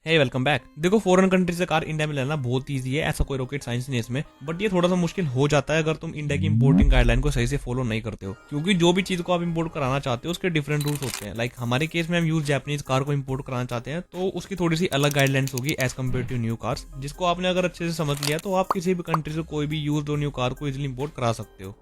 हे welcome back. देखो foreign country से car India में लाना बहुत ईजी है, ऐसा कोई रॉकेट साइंस नहीं है इसमें, बट ये थोड़ा सा मुश्किल हो जाता है अगर तुम इंडिया की इंपोर्टिंग गाइडलाइन को सही से फॉलो नहीं करते हो, क्योंकि जो भी चीज को आप इंपोर्ट कराना चाहते हो उसके डिफरेंट रूल्स होते हैं। लाइक हमारे केस में हम यूज जैपनीज कार को इंपोर्ट कराना चाहते हैं तो उसकी थोड़ी सी अलग गाइडलाइंस होगी as compared to new cars, जिसको आपने अगर अच्छे से समझ लिया तो आप किसी भी कंट्री से कोई भी यूज न्यू कार को इजिली इंपोर्ट करा सकते हो।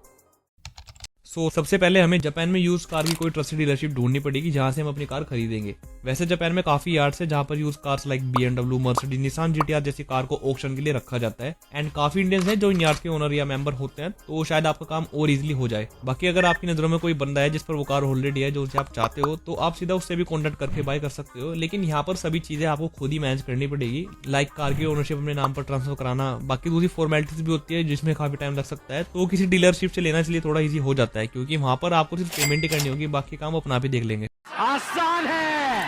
सबसे पहले हमें जापान में यूज कार की कोई ट्रस्टेड डीलरशिप ढूंढनी पड़ेगी जहां से हम अपनी कार खरीदेंगे। वैसे जापान में काफी यार्ड्स है जहां पर use cars like BMW, Mercedes, Nissan GTR जैसी कार को ऑक्शन के लिए रखा जाता है। एंड काफी इंडियंस हैं जो इन यार्ड्स के ओनर या मेंबर होते हैं, तो शायद आपका काम और इजिली हो जाए। बाकी अगर आपकी नजरों में कोई बंदा है जिस पर वो कार ऑलरेडी है जो आप चाहते हो, तो आप सीधा उससे भी कॉन्टेक्ट करके बाय कर सकते हो। लेकिन यहाँ पर सभी चीजें आपको खुद ही मैनेज करनी पड़ेगी, लाइक कार की ओनरशिप अपने नाम पर ट्रांसफर कराना। बाकी दूसरी फॉर्मेलिटीज भी होती है जिसमें काफी टाइम लग सकता है, तो किसी डीलरशिप से लेना इसलिए थोड़ा ईजी हो जाता है, क्योंकि वहां पर आपको सिर्फ पेमेंट ही करनी होगी, बाकी काम अपना भी देख लेंगे। आसान है।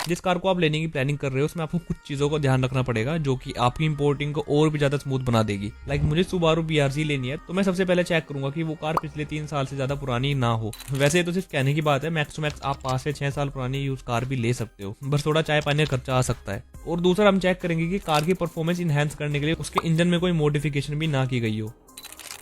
जिस कार को आप लेने की प्लानिंग कर रहे हो उसमें आपको कुछ चीजों का ध्यान रखना पड़ेगा जो कि आपकी इंपोर्टिंग को और भी ज्यादा स्मूथ बना देगी। लाइक मुझे सुबारू BRZ लेनी है तो मैं सबसे पहले चेक करूंगा कि वो कार पिछले 3 साल से ज्यादा पुरानी ना हो। वैसे तो सिर्फ कहने की बात है, मैक्स टू मैक्स आप 5 से 6 साल पुरानी यूज कार भी ले सकते हो, बस थोड़ा चाय पानी का खर्चा आ सकता है। और दूसरा हम चेक करेंगे कि कार की परफॉर्मेंस इनहेंस करने के लिए उसके इंजन में कोई मॉडिफिकेशन भी ना की गई हो।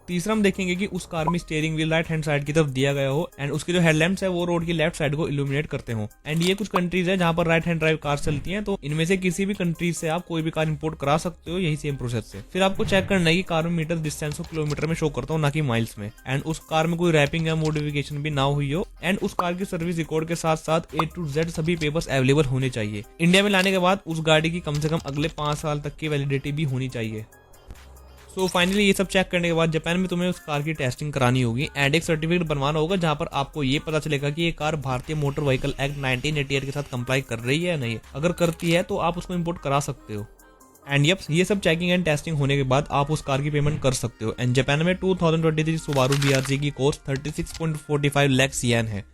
तीसरा हम देखेंगे कि उस कार में steering wheel right hand side की तरफ दिया गया हो एंड उसके जो हेडलैम्प्स है वो रोड की लेफ्ट साइड को इल्यूमिनेट करते हो। एंड ये कुछ कंट्रीज है जहां पर राइट हैंड ड्राइव कार चलती हैं, तो इनमें से किसी भी कंट्रीज से आप कोई भी कार इंपोर्ट करा सकते हो यही सेम प्रोसेस से। फिर आपको चेक करना है कि कार में मीटर डिस्टेंस को किलोमीटर में शो करता हो, ना कि माइल्स में। एंड उस कार में कोई रैपिंग या मॉडिफिकेशन भी ना हुई हो। एंड उस कार की सर्विस रिकॉर्ड के साथ साथ A to Z सभी पेपर्स अवेलेबल होने चाहिए। इंडिया में लाने के बाद उस गाड़ी की कम से कम अगले 5 साल तक की वैलिडिटी भी होनी चाहिए। फाइनली ये सब चेक करने के बाद जापान में तुम्हें उस कार की टेस्टिंग करानी होगी एंड एक सर्टिफिकेट बनवाना होगा जहां पर आपको ये पता चलेगा कि ये कार भारतीय मोटर व्हीकल एक्ट 1988 के साथ कंप्लाई कर रही है या नहीं। अगर करती है तो आप उसको इंपोर्ट करा सकते हो। एंड यप, ये सब चेकिंग एंड टेस्टिंग होने के बाद आप उस कार की पेमेंट कर सकते हो। एंड जापान में 2023 सुबारू BRZ की कॉस्ट 36.45 लाख येन है।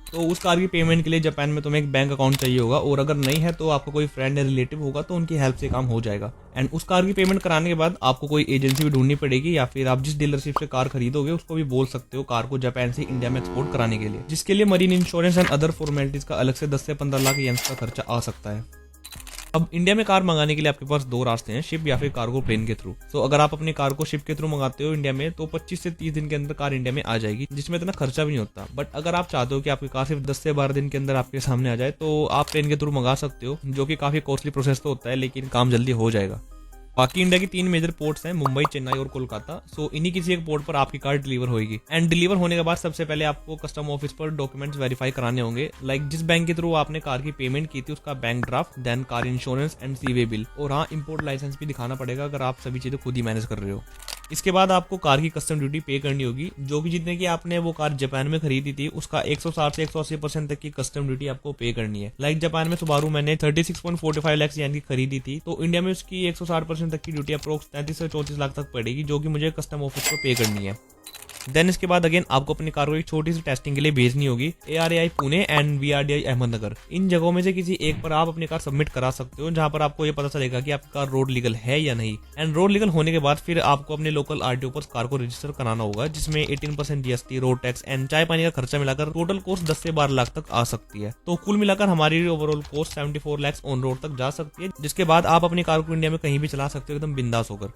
तो उस कार की पेमेंट के लिए जापान में तुम्हें एक बैंक अकाउंट चाहिए होगा, और अगर नहीं है तो आपका कोई फ्रेंड या रिलेटिव होगा तो उनकी हेल्प से काम हो जाएगा। एंड उस कार की पेमेंट कराने के बाद आपको कोई एजेंसी भी ढूंढनी पड़ेगी, या फिर आप जिस डीलरशिप से कार खरीदोगे उसको भी बोल सकते हो कार को जापान से इंडिया में एक्सपोर्ट कराने के लिए, जिसके लिए marine insurance and other formalities का अलग से 10 से 15 लाख येन्स का खर्चा आ सकता है। अब इंडिया में कार मंगाने के लिए आपके पास 2 रास्ते हैं, शिप या फिर कार्गो प्लेन के थ्रू। अगर आप अपनी कार को शिप के थ्रू मंगाते हो इंडिया में तो 25 से 30 दिन के अंदर कार इंडिया में आ जाएगी, जिसमें इतना खर्चा भी नहीं होता। बट अगर आप चाहते हो कि आपकी कार सिर्फ 10 से 12 दिन के अंदर आपके सामने आ जाए तो आप प्लेन के थ्रू मंगा सकते हो, जो कि काफी कॉस्टली प्रोसेस तो होता है लेकिन काम जल्दी हो जाएगा। बाकी इंडिया की 3 मेजर पोर्ट्स हैं, मुंबई, चेन्नई और कोलकाता। इन्हीं किसी एक पोर्ट पर आपकी कार डिलीवर होगी। एंड डिलीवर होने के बाद सबसे पहले आपको कस्टम ऑफिस पर डॉक्यूमेंट्स वेरीफाई कराने होंगे, लाइक जिस बैंक के थ्रू आपने कार की पेमेंट की थी उसका bank draft, then car insurance and seaway bill, और हाँ, इंपोर्ट लाइसेंस भी दिखाना पड़ेगा अगर आप सभी चीजें खुद ही मैनेज कर रहे हो। इसके बाद आपको कार की कस्टम ड्यूटी पे करनी होगी, जो कि जितने की आपने वो कार जापान में खरीदी थी उसका 160 से 180% तक की कस्टम ड्यूटी आपको पे करनी है। लाइक जापान में सुबारू मैंने 36.45 लाख येन की खरीदी थी, तो इंडिया में उसकी 160% तक की ड्यूटी अप्रोक्स 33 से 34 लाख तक पड़ेगी, जो कि मुझे कस्टम ऑफिस को पे करनी है। देन इसके बाद अगेन आपको अपनी कार को एक छोटी सी टेस्टिंग के लिए भेजनी होगी ARAI Pune and VRDI Ahmednagar. इन जगहों में से किसी एक पर आप अपनी कार सबमिट करा सकते हो, जहां पर आपको ये पता चलेगा कि आपकी कार रोड लीगल है या नहीं। एंड रोड लीगल होने के बाद फिर आपको अपने लोकल RTO पर कार को रजिस्टर कराना होगा, जिसमें 18% GST, रोड टैक्स एंड चाय पानी का खर्चा मिलाकर टोटल कॉस्ट 10 से 12 लाख तक आ सकती है। तो कुल मिलाकर हमारी overall cost 74 lakh on road तक जा सकती है, जिसके बाद आप अपनी कार को इंडिया में कहीं भी चला सकते हो एकदम बिंदास होकर।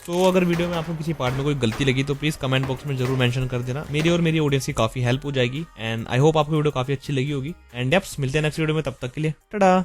अगर वीडियो में आपको किसी पार्ट में कोई गलती लगी तो प्लीज कमेंट बॉक्स में जरूर मेंशन कर देना, मेरी और मेरी ऑडियंस की काफी हेल्प हो जाएगी। एंड आई होप आपको वीडियो काफी अच्छी लगी होगी। एंड मिलते हैं नेक्स्ट वीडियो में, तब तक के लिए टाटा।